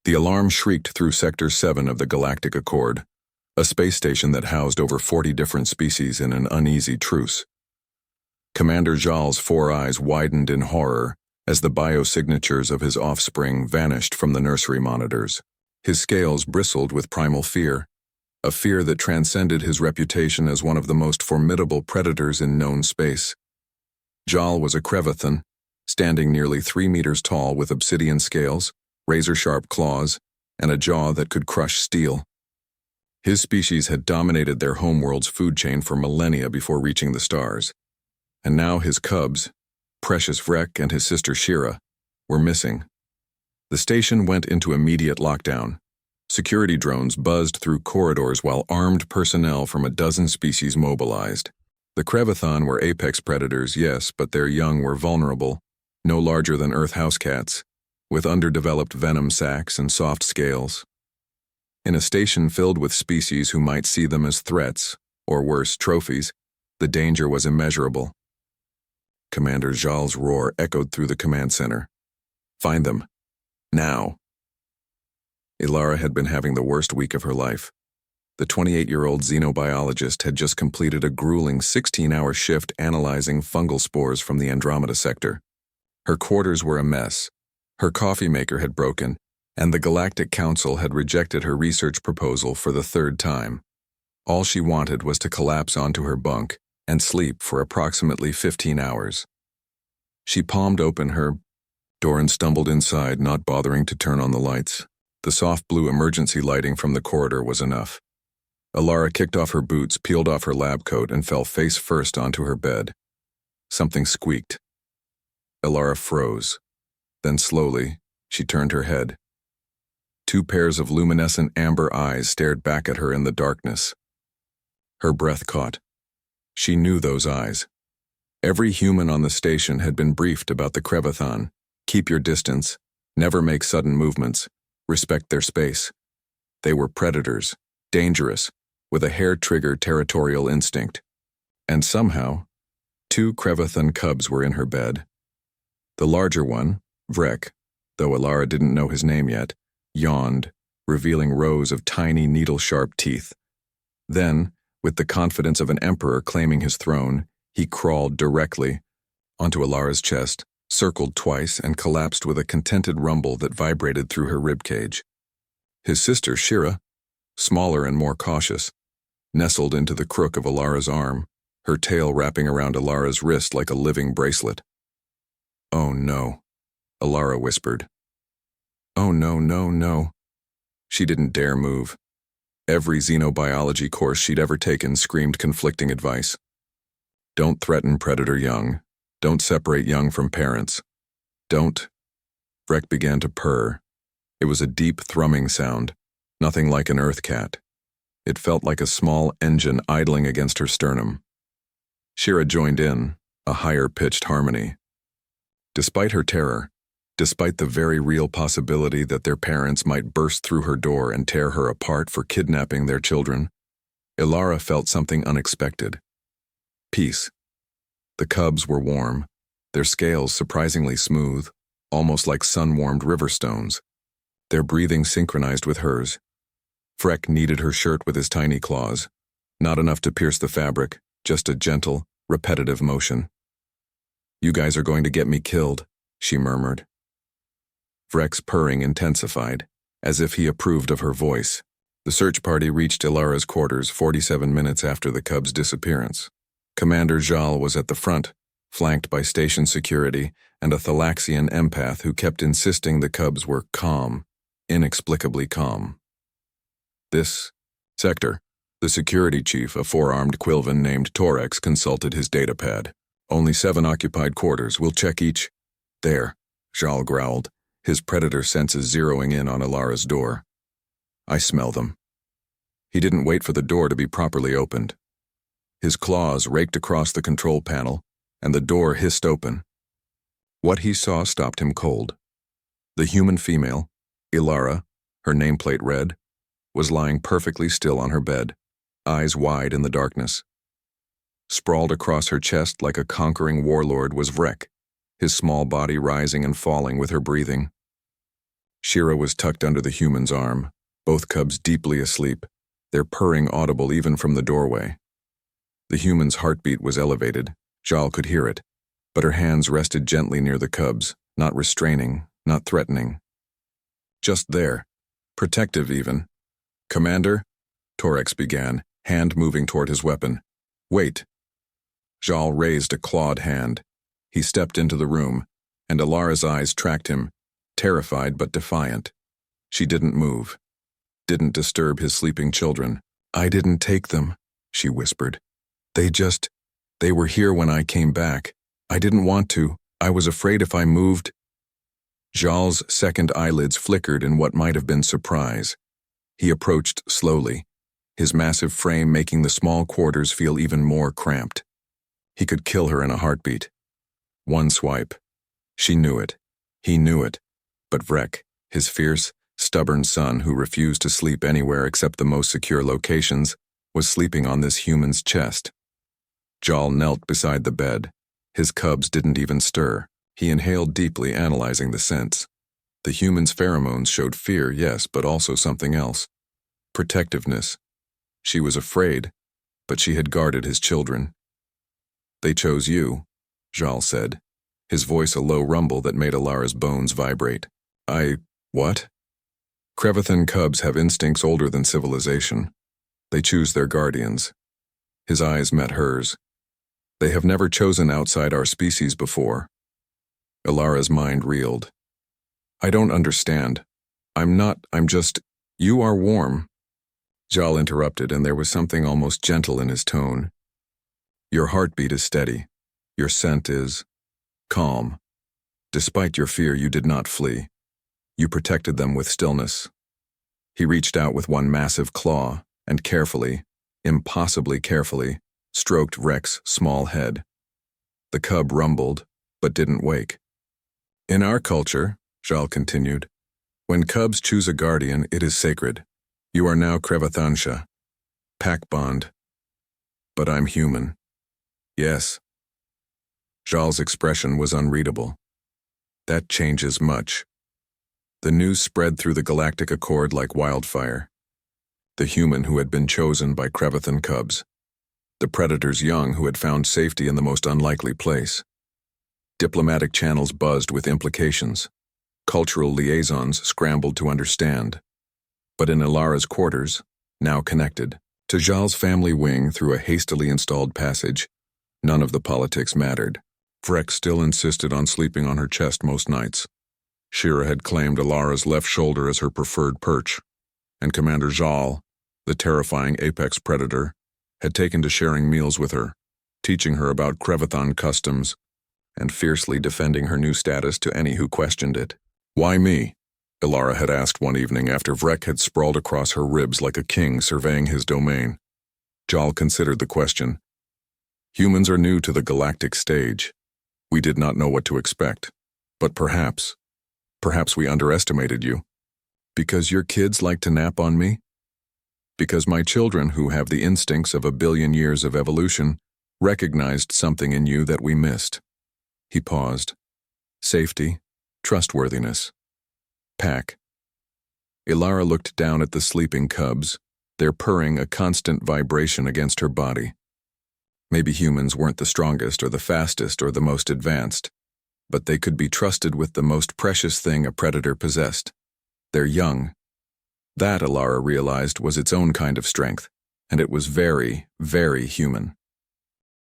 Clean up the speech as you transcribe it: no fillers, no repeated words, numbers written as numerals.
The alarm shrieked through Sector 7 of the Galactic Accord, a space station that housed over 40 different species in an uneasy truce. Commander Jal's four eyes widened in horror as the biosignatures of his offspring vanished from the nursery monitors. His scales bristled with primal fear, a fear that transcended his reputation as one of the most formidable predators in known space. Jal was a Crevathan, standing nearly 3 meters tall with obsidian scales, razor-sharp claws, and a jaw that could crush steel. His species had dominated their homeworld's food chain for millennia before reaching the stars. And now his cubs, precious Vrek and his sister Shira, were missing. The station went into immediate lockdown. Security drones buzzed through corridors while armed personnel from a dozen species mobilized. The Crevathan were apex predators, yes, but their young were vulnerable, no larger than Earth house cats, with underdeveloped venom sacs and soft scales. In a station filled with species who might see them as threats, or worse, trophies, the danger was immeasurable. Commander Jal's roar echoed through the command center. Find them. Now. Ilara had been having the worst week of her life. The 28-year-old xenobiologist had just completed a grueling 16-hour shift analyzing fungal spores from the Andromeda sector. Her quarters were a mess. Her coffee maker had broken, and the Galactic Council had rejected her research proposal for the third time. All she wanted was to collapse onto her bunk and sleep for approximately 15 hours. She palmed open her door and stumbled inside, not bothering to turn on the lights. The soft blue emergency lighting from the corridor was enough. Ilara kicked off her boots, peeled off her lab coat, and fell face first onto her bed. Something squeaked. Ilara froze. Then slowly, she turned her head. 2 pairs of luminescent amber eyes stared back at her in the darkness. Her breath caught. She knew those eyes. Every human on the station had been briefed about the Crevathan. Keep your distance, never make sudden movements, respect their space. They were predators, dangerous, with a hair-trigger territorial instinct. And somehow, 2 Crevathan cubs were in her bed. The larger one, Vrek, though Ilara didn't know his name yet, yawned, revealing rows of tiny needle-sharp teeth. Then, with the confidence of an emperor claiming his throne, he crawled directly onto Ilara's chest, circled twice, and collapsed with a contented rumble that vibrated through her ribcage. His sister, Shira, smaller and more cautious, nestled into the crook of Ilara's arm, her tail wrapping around Ilara's wrist like a living bracelet. "Oh no," Ilara whispered. "Oh no, no, no." She didn't dare move. Every xenobiology course she'd ever taken screamed conflicting advice. Don't threaten predator young. Don't separate young from parents. Don't. Vrek began to purr. It was a deep thrumming sound, nothing like an earth cat. It felt like a small engine idling against her sternum. Shira joined in, a higher-pitched harmony. Despite her terror, despite the very real possibility that their parents might burst through her door and tear her apart for kidnapping their children, Ilara felt something unexpected. Peace. The cubs were warm, their scales surprisingly smooth, almost like sun-warmed river stones. Their breathing synchronized with hers. Vrek kneaded her shirt with his tiny claws, not enough to pierce the fabric, just a gentle, repetitive motion. "You guys are going to get me killed," she murmured. Vrek's purring intensified, as if he approved of her voice. The search party reached Ilara's quarters 47 minutes after the cubs' disappearance. Commander Jal was at the front, flanked by station security and a Thalaxian empath who kept insisting the cubs were calm, inexplicably calm. "This sector," the security chief, a 4-armed Quilvan named Torex, consulted his datapad. "Only 7 occupied quarters. We'll check each." "There," Jal growled, his predator senses zeroing in on Ilara's door. "I smell them." He didn't wait for the door to be properly opened. His claws raked across the control panel, and the door hissed open. What he saw stopped him cold. The human female, Ilara, her nameplate red, was lying perfectly still on her bed, eyes wide in the darkness. Sprawled across her chest like a conquering warlord was Vrek, his small body rising and falling with her breathing. Shira was tucked under the human's arm, both cubs deeply asleep, their purring audible even from the doorway. The human's heartbeat was elevated. Jal could hear it, but her hands rested gently near the cubs, not restraining, not threatening. Just there, protective even. "Commander?" Torex began, hand moving toward his weapon. "Wait." Jal raised a clawed hand. He stepped into the room, and Alara's eyes tracked him, terrified but defiant. She didn't move, didn't disturb his sleeping children. "I didn't take them," she whispered. They were here when I came back. I didn't want to. I was afraid if I moved." Jal's second eyelids flickered in what might have been surprise. He approached slowly, his massive frame making the small quarters feel even more cramped. He could kill her in a heartbeat. One swipe. She knew it. He knew it. But Vrek, his fierce, stubborn son who refused to sleep anywhere except the most secure locations, was sleeping on this human's chest. Jal knelt beside the bed. His cubs didn't even stir. He inhaled deeply, analyzing the scents. The human's pheromones showed fear, yes, but also something else. Protectiveness. She was afraid, but she had guarded his children. "They chose you," Jal said, his voice a low rumble that made Alara's bones vibrate. What?" "Crevathan cubs have instincts older than civilization. They choose their guardians." His eyes met hers. "They have never chosen outside our species before." Alara's mind reeled. "I don't understand. I'm just, you are warm." Jal interrupted, and there was something almost gentle in his tone. "Your heartbeat is steady. Your scent is calm. Despite your fear, you did not flee. You protected them with stillness." He reached out with one massive claw and carefully, impossibly carefully, stroked Rex's small head. The cub rumbled, but didn't wake. "In our culture," Jal continued, "when cubs choose a guardian, it is sacred. You are now Crevathansha. Pack bond. But I'm human." "Yes." Jal's expression was unreadable. "That changes much." The news spread through the Galactic Accord like wildfire. The human who had been chosen by Crevathan cubs. The predator's young who had found safety in the most unlikely place. Diplomatic channels buzzed with implications. Cultural liaisons scrambled to understand. But in Alara's quarters, now connected, to Jal's family wing through a hastily installed passage, none of the politics mattered. Vrek still insisted on sleeping on her chest most nights. Shira had claimed Alara's left shoulder as her preferred perch, and Commander Jal, the terrifying apex predator, had taken to sharing meals with her, teaching her about Crevathan customs, and fiercely defending her new status to any who questioned it. "Why me?" Alara had asked one evening after Vrek had sprawled across her ribs like a king surveying his domain. Jal considered the question. "Humans are new to the galactic stage. We did not know what to expect. But perhaps we underestimated you. Because your kids like to nap on me? Because my children, who have the instincts of 1,000,000,000 years of evolution, recognized something in you that we missed." He paused. "Safety, trustworthiness. Pack." Alara looked down at the sleeping cubs, their purring a constant vibration against her body. Maybe humans weren't the strongest or the fastest or the most advanced, but they could be trusted with the most precious thing a predator possessed, their young. That, Alara realized, was its own kind of strength, and it was very, very human.